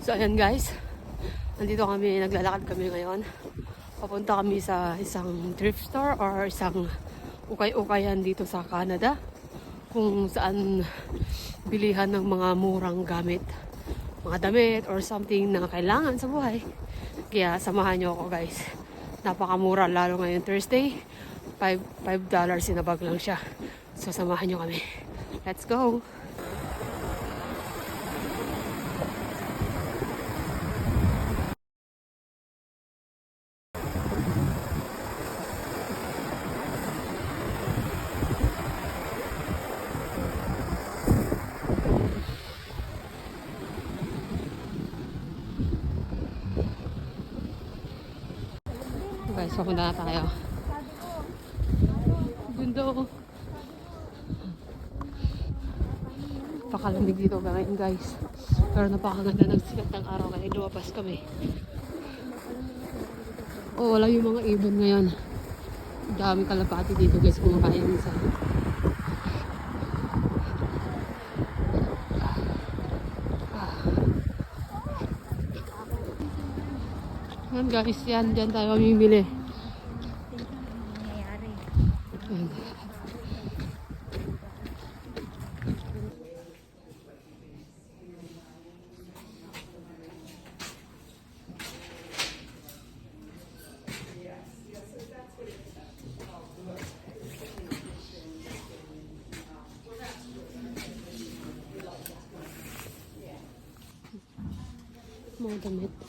So ayan guys, nandito kami, naglalakad kami ngayon. Papunta kami sa isang thrift store or isang ukay-ukayan dito sa Canada, kung saan bilihan ng mga murang gamit, mga damit or something na kailangan sa buhay. Kaya samahan nyo ako guys. Napakamura, lalo ngayon Thursday. $5 sinabag lang siya. So samahan nyo kami. Let's go! Guys, papunta na tayo. Ganda ko. Pakalamig dito ngayon guys. Pero napakaganda ng sikat ng araw kaya lumabas kami. Oh, wala yung mga ibon ngayon. Daming kalapati dito guys, kumakain sa. Yan guys, yan. Diyan tayo mamimili. Ayan. Mga damit.